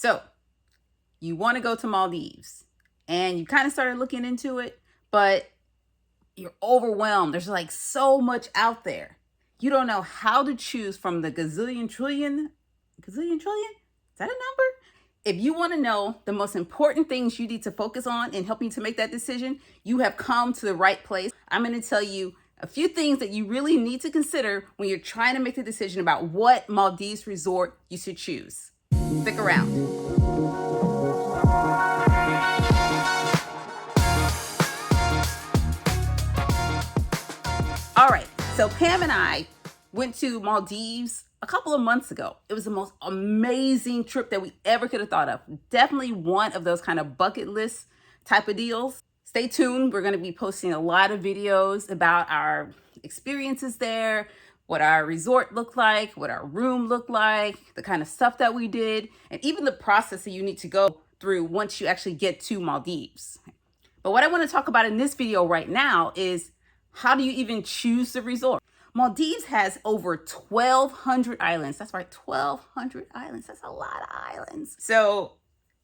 So you want to go to Maldives and you kind of started looking into it, but you're overwhelmed. There's like so much out there. You don't know how to choose from the gazillion trillion. Gazillion trillion? Is that a number? If you want to know the most important things you need to focus on in helping you to make that decision, you have come to the right place. I'm going to tell you a few things that you really need to consider when you're trying to make the decision about what Maldives resort you should choose. Stick around. All right, so Pam and I went to Maldives a couple of months ago. It was the most amazing trip that we ever could have thought of. Definitely one of those kind of bucket list type of deals. Stay tuned. We're going to be posting a lot of videos about our experiences there, what our resort looked like, what our room looked like, the kind of stuff that we did, and even the process that you need to go through once you actually get to Maldives. But what I want to talk about in this video right now is how do you even choose the resort? Maldives has over 1,200 islands. That's right, 1,200 islands. That's a lot of islands. So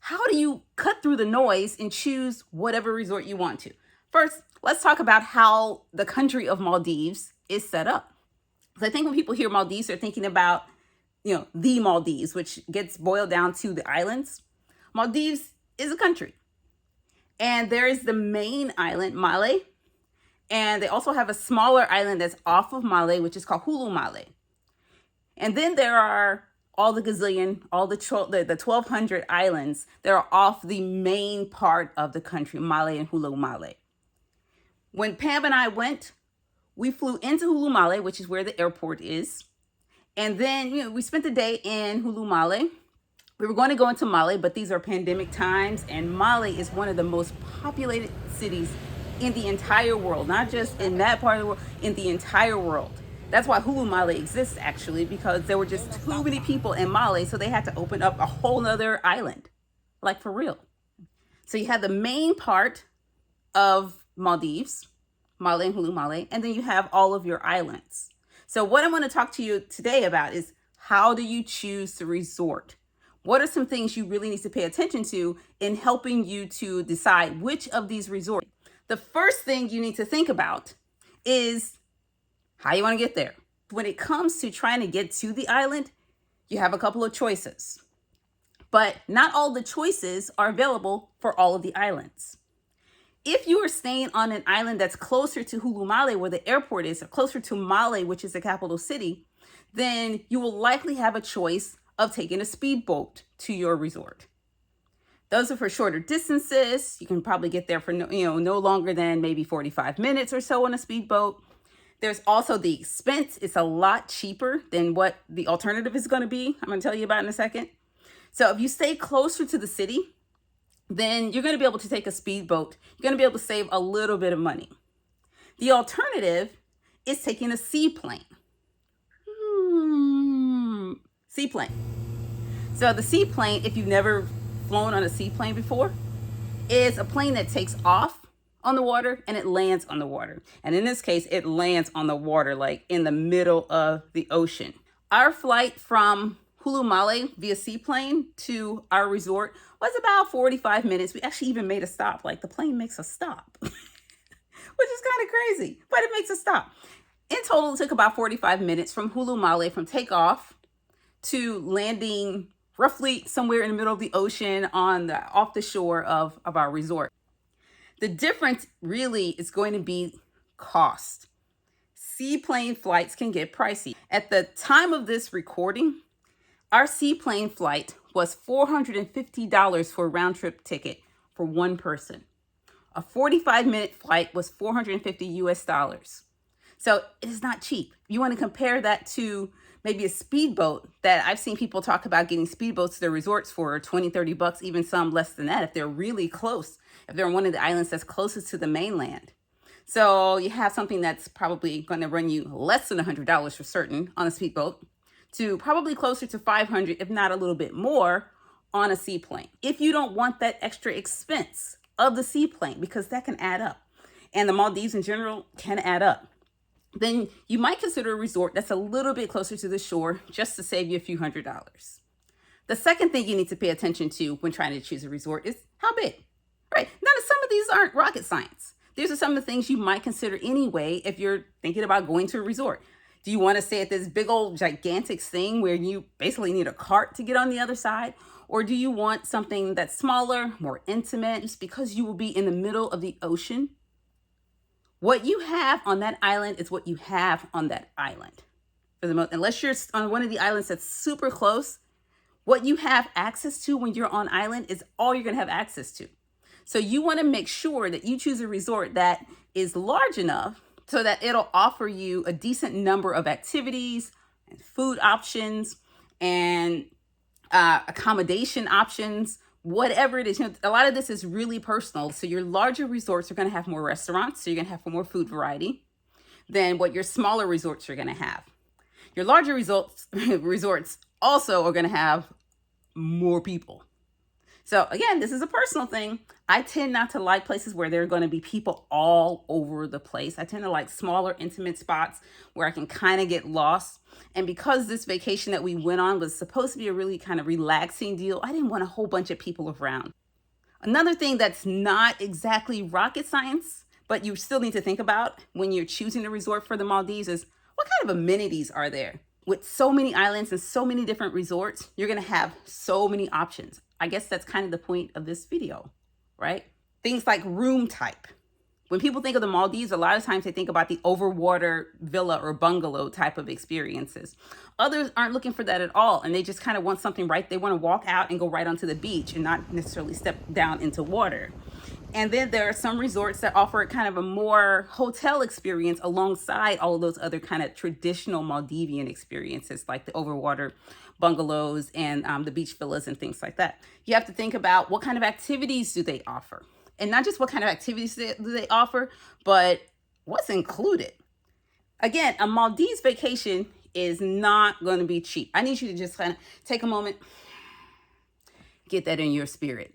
how do you cut through the noise and choose whatever resort you want to? First, let's talk about how the country of Maldives is set up. So I think when people hear Maldives, they're thinking about, the Maldives, which gets boiled down to the islands. Maldives is a country. And there is the main island, Male. And they also have a smaller island that's off of Male, which is called Hulu Male. And then there are all the 1,200 islands that are off the main part of the country, Male and Hulu Male. When Pam and I went, we flew into Hulu Male, which is where the airport is. And then, we spent the day in Hulu Male. We were going to go into Male, but these are pandemic times. And Male is one of the most populated cities in the entire world, not just in that part of the world, in the entire world. That's why Hulu Male exists, actually, because there were just too many people in Male, so they had to open up a whole nother island, like for real. So you have the main part of Maldives, Male and Hulu Male, and then you have all of your islands. So what I'm going to talk to you today about is how do you choose the resort? What are some things you really need to pay attention to in helping you to decide which of these resorts? The first thing you need to think about is how you want to get there. When it comes to trying to get to the island, you have a couple of choices, but not all the choices are available for all of the islands. If you are staying on an island that's closer to Hulu Male, where the airport is, or closer to Male, which is the capital city, then you will likely have a choice of taking a speedboat to your resort. Those are for shorter distances. You can probably get there for no longer than maybe 45 minutes or so on a speedboat. There's also the expense. It's a lot cheaper than what the alternative is going to be. I'm going to tell you about in a second. So if you stay closer to the city, then you're going to be able to take a speedboat. You're going to be able to save a little bit of money. The alternative is taking a seaplane. Seaplane. So the seaplane, if you've never flown on a seaplane before, is a plane that takes off on the water and it lands on the water. And in this case, it lands on the water, like in the middle of the ocean. Our flight from Hulu Male via seaplane to our resort was about 45 minutes. We actually even made a stop. Like the plane makes a stop, which is kind of crazy, but it makes a stop. In total, it took about 45 minutes from Hulu Male, from takeoff to landing roughly somewhere in the middle of the ocean off the shore of our resort. The difference really is going to be cost. Seaplane flights can get pricey. At the time of this recording, our seaplane flight was $450 for a round trip ticket for one person. A 45-minute flight was $450 US. So it is not cheap. You want to compare that to maybe a speedboat that I've seen people talk about getting speedboats to their resorts for 20, 30 bucks, even some less than that if they're really close, if they're on one of the islands that's closest to the mainland. So you have something that's probably going to run you less than $100 for certain on a speedboat to probably closer to $500, if not a little bit more, on a seaplane. If you don't want that extra expense of the seaplane, because that can add up, and the Maldives in general can add up, then you might consider a resort that's a little bit closer to the shore just to save you a few $100s. The second thing you need to pay attention to when trying to choose a resort is how big, right? Now, some of these aren't rocket science. These are some of the things you might consider anyway if you're thinking about going to a resort. Do you want to stay at this big old gigantic thing where you basically need a cart to get on the other side? Or do you want something that's smaller, more intimate, just because you will be in the middle of the ocean? What you have on that island is what you have on that island. For the most, unless you're on one of the islands that's super close, what you have access to when you're on island is all you're going to have access to. So you want to make sure that you choose a resort that is large enough so that it'll offer you a decent number of activities and food options and accommodation options, whatever it is. A lot of this is really personal. So your larger resorts are going to have more restaurants, so you're going to have more food variety than what your smaller resorts are going to have. Your larger resorts also are going to have more people. So again, this is a personal thing. I tend not to like places where there are going to be people all over the place. I tend to like smaller, intimate spots where I can kind of get lost. And because this vacation that we went on was supposed to be a really kind of relaxing deal, I didn't want a whole bunch of people around. Another thing that's not exactly rocket science, but you still need to think about when you're choosing a resort for the Maldives is what kind of amenities are there? With so many islands and so many different resorts, you're going to have so many options. I guess that's kind of the point of this video, right? Things like room type. When people think of the Maldives, a lot of times they think about the overwater villa or bungalow type of experiences. Others aren't looking for that at all, and they just kind of want something right. They want to walk out and go right onto the beach and not necessarily step down into water. And then there are some resorts that offer kind of a more hotel experience alongside all of those other kind of traditional Maldivian experiences, like the overwater bungalows and the beach villas and things like that. You have to think about what kind of activities do they offer? And not just what kind of activities do they offer, but what's included. Again, a Maldives vacation is not going to be cheap. I need you to just kind of take a moment, get that in your spirit.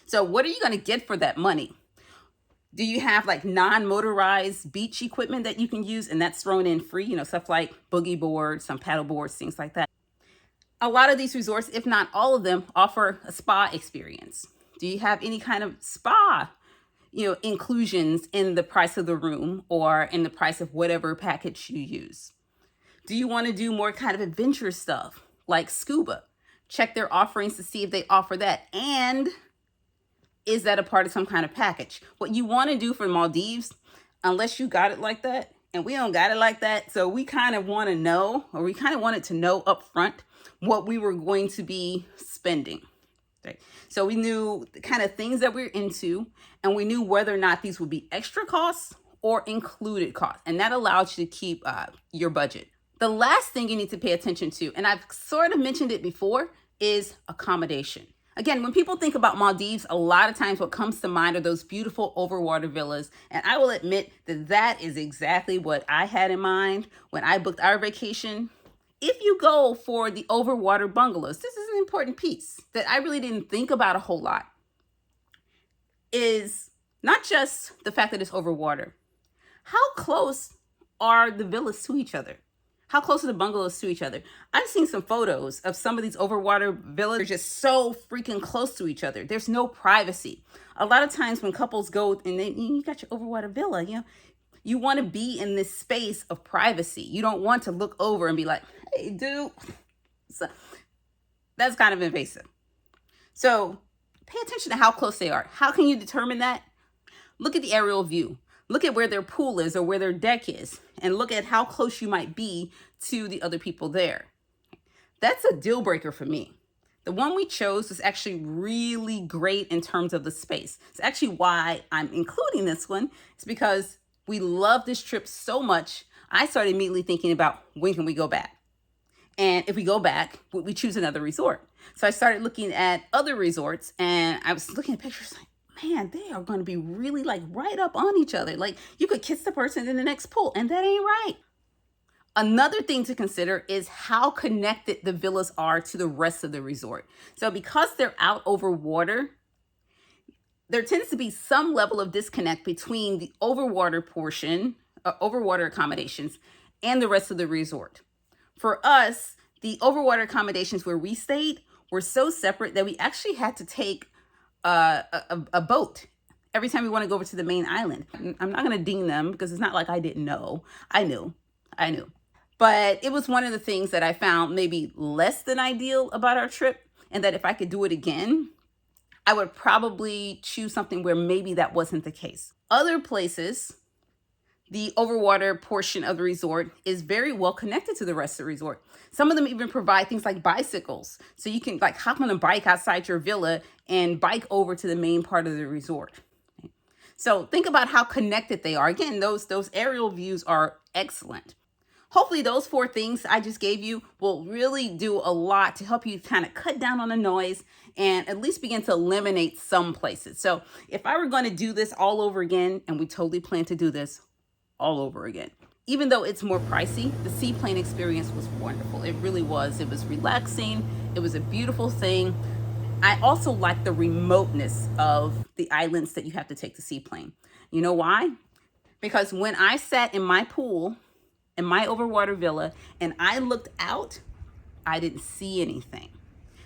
So what are you going to get for that money? Do you have like non-motorized beach equipment that you can use and that's thrown in free? Stuff like boogie boards, some paddle boards, things like that. A lot of these resorts, if not all of them, offer a spa experience. Do you have any kind of spa, inclusions in the price of the room or in the price of whatever package you use? Do you want to do more kind of adventure stuff like scuba? Check their offerings to see if they offer that. And is that a part of some kind of package? What you want to do for Maldives, unless you got it like that, and we don't got it like that, so we kind of want to know, or we kind of wanted to know up front what we were going to be spending. Okay? So we knew the kind of things that we're into, and we knew whether or not these would be extra costs or included costs, and that allows you to keep your budget. The last thing you need to pay attention to, and I've sort of mentioned it before, is accommodation. Again, when people think about Maldives, a lot of times what comes to mind are those beautiful overwater villas. And I will admit that that is exactly what I had in mind when I booked our vacation. If you go for the overwater bungalows, this is an important piece that I really didn't think about a whole lot, is not just the fact that it's overwater. How close are the villas to each other? How close are the bungalows to each other? I've seen some photos of some of these overwater villas. They're just so freaking close to each other. There's no privacy. A lot of times when couples go and you got your overwater villa, you want to be in this space of privacy. You don't want to look over and be like, hey, dude. So that's kind of invasive. So pay attention to how close they are. How can you determine that? Look at the aerial view. Look at where their pool is or where their deck is, and look at how close you might be to the other people there. That's a deal breaker for me. The one we chose was actually really great in terms of the space. It's actually why I'm including this one. It's because we love this trip so much. I started immediately thinking about when can we go back? And if we go back, would we choose another resort? So I started looking at other resorts, and I was looking at pictures like, man, they are going to be really like right up on each other. Like you could kiss the person in the next pool, and that ain't right. Another thing to consider is how connected the villas are to the rest of the resort. So because they're out over water, there tends to be some level of disconnect between the overwater portion, overwater accommodations, and the rest of the resort. For us, the overwater accommodations where we stayed were so separate that we actually had to take a boat every time we want to go over to the main island. I'm not going to ding them because it's not like I didn't know. I knew. I knew. But it was one of the things that I found maybe less than ideal about our trip, and that if I could do it again, I would probably choose something where maybe that wasn't the case. Other places, the overwater portion of the resort is very well connected to the rest of the resort. Some of them even provide things like bicycles. So you can like hop on a bike outside your villa and bike over to the main part of the resort. So think about how connected they are. Again, those aerial views are excellent. Hopefully those 4 things I just gave you will really do a lot to help you kind of cut down on the noise and at least begin to eliminate some places. So if I were going to do this all over again, and we totally plan to do this all over again, even though it's more pricey, the seaplane experience was wonderful. It really was. It was relaxing. It was a beautiful thing. I also like the remoteness of the islands that you have to take the seaplane. You know why? Because when I sat in my pool in my overwater villa and I looked out, I didn't see anything.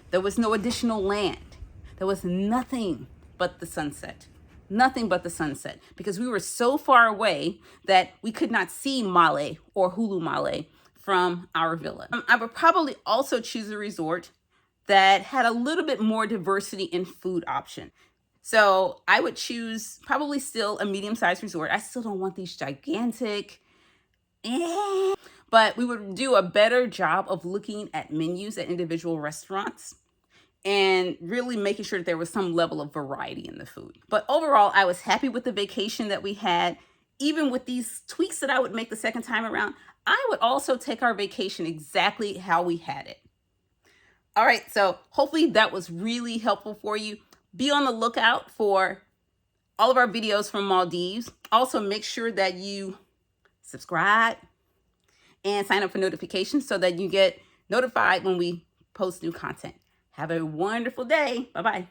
There was no additional land. There was nothing but the sunset. Nothing but the sunset, because we were so far away that we could not see Male or Hulu Male from our villa. I would probably also choose a resort that had a little bit more diversity in food option. So I would choose probably still a medium-sized resort. I still don't want these gigantic, but we would do a better job of looking at menus at individual restaurants and really making sure that there was some level of variety in the food. But overall, I was happy with the vacation that we had. Even with these tweaks that I would make the second time around, I would also take our vacation exactly how we had it. All right, so hopefully that was really helpful for you. Be on the lookout for all of our videos from Maldives. Also, make sure that you subscribe and sign up for notifications so that you get notified when we post new content. Have a wonderful day. Bye-bye.